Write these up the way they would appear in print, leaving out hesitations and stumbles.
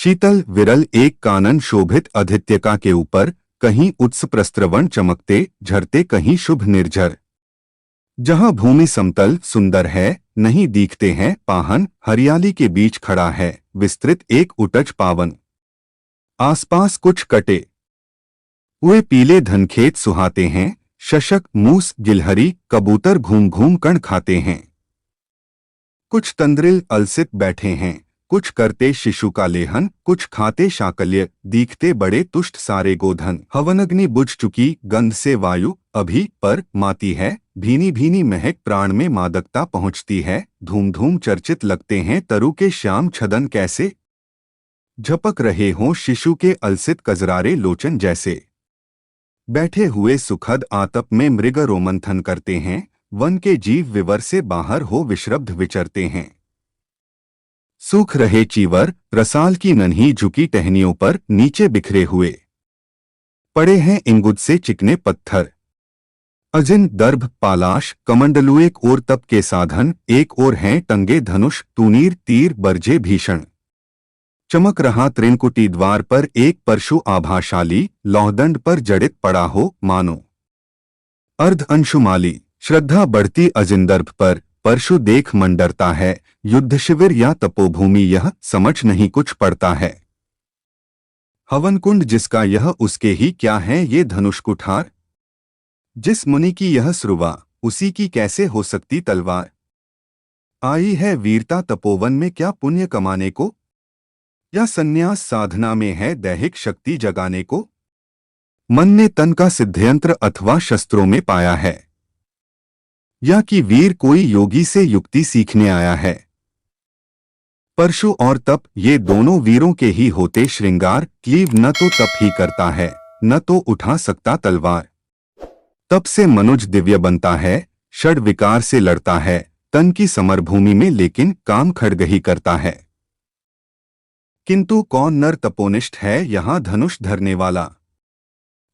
शीतल विरल एक कानन शोभित आदित्यका के ऊपर, कहीं उत्स प्रस्त्रवण चमकते झरते, कहीं शुभ निर्झर। जहाँ भूमि समतल सुंदर है, नहीं दिखते हैं पाहन, हरियाली के बीच खड़ा है विस्तृत एक उटज पावन। आसपास कुछ कटे हुए पीले धनखेत सुहाते हैं, शशक मूस गिलहरी कबूतर घूम घूम कण खाते हैं। कुछ तंद्रिल अलसित बैठे हैं, कुछ करते शिशु का लेहन, कुछ खाते शाकल्य, दिखते बड़े तुष्ट सारे गोधन। हवनग्नि बुझ चुकी, गंध से वायु अभी पर माती है, भीनी भीनी महक प्राण में मादकता पहुँचती है। धूम धूम चर्चित लगते हैं तरु के श्याम छदन, कैसे झपक रहे हों शिशु के अलसित कजरारे लोचन जैसे। बैठे हुए सुखद आतप में मृग रोमंथन करते हैं, वन के जीव विवर से बाहर हो विश्रब्ध विचरते हैं। सूख रहे चीवर रसाल की नन्ही झुकी टहनियों पर नीचे बिखरे हुए पड़े हैं इंगुद से चिकने पत्थर। अजिन दर्भ पालाश कमंडलू एक ओर तप के साधन, एक ओर हैं टंगे धनुष तूनीर तीर बरजे भीषण। चमक रहा त्रिनकुटी द्वार पर एक परशु आभाशाली, लौहदंड पर जड़ित पड़ा हो मानो अर्ध अंशुमाली। श्रद्धा बढ़ती अजिंदर्भ पर, परशु देख मन डरता है, युद्ध शिविर या तपोभूमि यह समझ नहीं कुछ पड़ता है। हवन कुंड जिसका यह उसके ही क्या है ये धनुष कुठार। जिस मुनि की यह श्रुवा उसी की कैसे हो सकती तलवार। आई है वीरता तपोवन में क्या पुण्य कमाने को, या संन्यास साधना में है दैहिक शक्ति जगाने को। मन ने तन का सिद्धयंत्र अथवा शस्त्रों में पाया है, या कि वीर कोई योगी से युक्ति सीखने आया है। परशु और तप ये दोनों वीरों के ही होते श्रृंगार। क्लीव न तो तप ही करता है, न तो उठा सकता तलवार। तप से मनुज दिव्य बनता है, षड विकार से लड़ता है तन की समरभूमि में, लेकिन काम खड्ग ही करता है। किंतु कौन नर तपोनिष्ठ है यहाँ धनुष धरने वाला,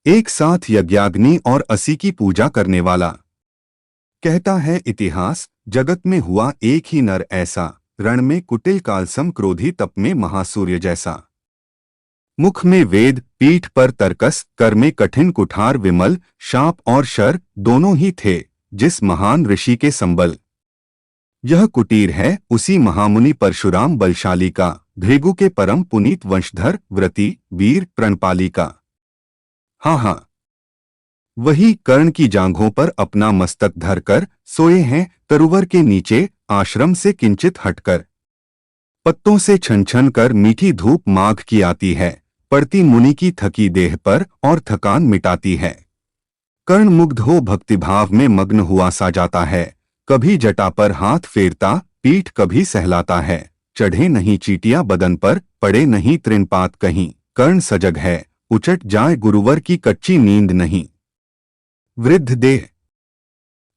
एक साथ यज्ञाग्नि और असी की पूजा करने वाला। कहता है इतिहास जगत में हुआ एक ही नर ऐसा, रण में कुटिल कालसम क्रोधी तप में महासूर्य जैसा। मुख में वेद पीठ पर तर्कस, कर में कठिन कुठार विमल, शाप और शर दोनों ही थे जिस महान ऋषि के संबल। यह कुटीर है उसी महामुनि परशुराम बलशाली का, भृगु के परम पुनीत वंशधर व्रती वीर प्रणपाली का। हाँ हाँ, वही कर्ण की जांघों पर अपना मस्तक धरकर सोए हैं, तरुवर के नीचे आश्रम से किंचित हटकर। पत्तों से छन छन कर मीठी धूप माघ की आती है, पड़ती मुनि की थकी देह पर और थकान मिटाती है। कर्ण मुग्ध हो भक्तिभाव में मग्न हुआ सा जाता है, कभी जटा पर हाथ फेरता, पीठ कभी सहलाता है। चढ़े नहीं चीटियां बदन पर, पड़े नहीं तृणपात कहीं, कर्ण सजग है, उचट जाए गुरुवर की कच्ची नींद नहीं। वृद्ध देह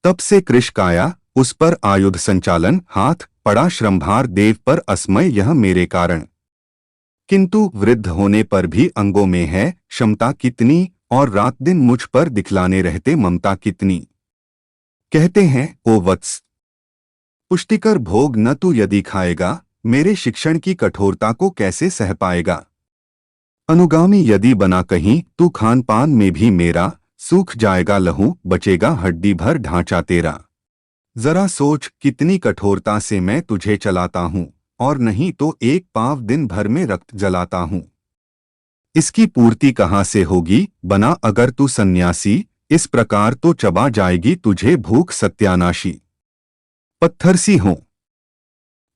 तब से कृश काया, उस पर आयुध संचालन हाथ, पड़ा श्रमभार देव पर अस्मय यह मेरे कारण। किंतु वृद्ध होने पर भी अंगों में है क्षमता कितनी, और रात दिन मुझ पर दिखलाने रहते ममता कितनी। कहते हैं ओ वत्स, पुष्टिकर भोग न तू यदि खाएगा, मेरे शिक्षण की कठोरता को कैसे सह पाएगा। अनुगामी यदि बना कहीं तू, खान पान में भी मेरा, सूख जाएगा लहू, बचेगा हड्डी भर ढांचा तेरा। जरा सोच कितनी कठोरता से मैं तुझे चलाता हूँ, और नहीं तो एक पाँव दिन भर में रक्त जलाता हूँ। इसकी पूर्ति कहाँ से होगी बना अगर तू सन्यासी, इस प्रकार तो चबा जाएगी तुझे भूख सत्यानाशी। पत्थर सी हो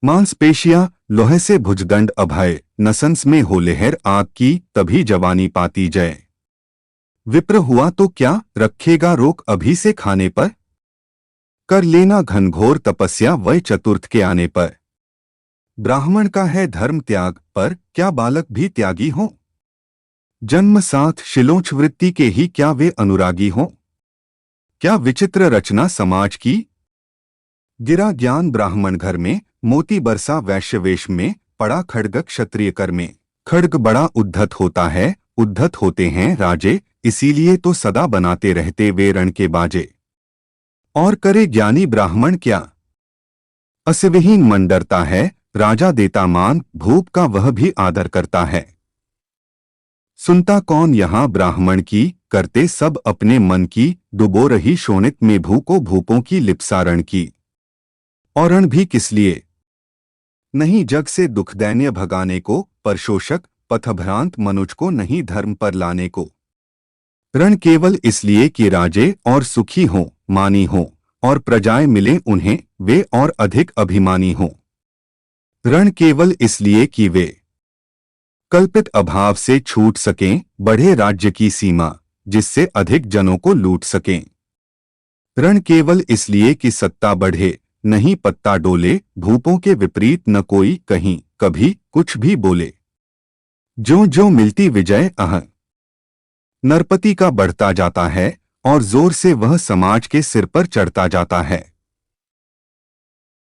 मांसपेशियां, लोहे से भुजदंड अभय, नसंस में हो लहर आग की, तभी जवानी पाती जय। विप्र हुआ तो क्या रखेगा रोक अभी से खाने पर, कर लेना घनघोर तपस्या वय चतुर्थ के आने पर। ब्राह्मण का है धर्म त्याग, पर क्या बालक भी त्यागी हों। जन्म साथ शिलोच वृत्ति के ही क्या वे अनुरागी हों। क्या विचित्र रचना समाज की। गिरा ज्ञान ब्राह्मण घर में, मोती बरसा वैश्य वेश में, पड़ा खड्ग क्षत्रिय कर में। खड्ग बड़ा उद्धत होता है, उद्धत होते हैं राजे, इसीलिए तो सदा बनाते रहते वे रण के बाजे। और करे ज्ञानी ब्राह्मण क्या, असविहीन मन डरता है, राजा देता मान, भूप का वह भी आदर करता है। सुनता कौन यहाँ ब्राह्मण की, करते सब अपने मन की, डुबो रही शोणित में भू को भूपों की लिप्सारण की। और रण भी किस लिए? नहीं जग से दुख दैन्य भगाने को, परशोषक पथभ्रांत मनुज को नहीं धर्म पर लाने को। रण केवल इसलिए कि राजे और सुखी हों, मानी हों, और प्रजाएं मिले उन्हें, वे और अधिक अभिमानी हों। रण केवल इसलिए कि वे कल्पित अभाव से छूट सकें, बढ़े राज्य की सीमा, जिससे अधिक जनों को लूट सकें। रण केवल इसलिए कि सत्ता बढ़े, नहीं पत्ता डोले, भूपों के विपरीत न कोई कहीं कभी कुछ भी बोले। जो जो मिलती विजय नरपति का बढ़ता जाता है, और जोर से वह समाज के सिर पर चढ़ता जाता है।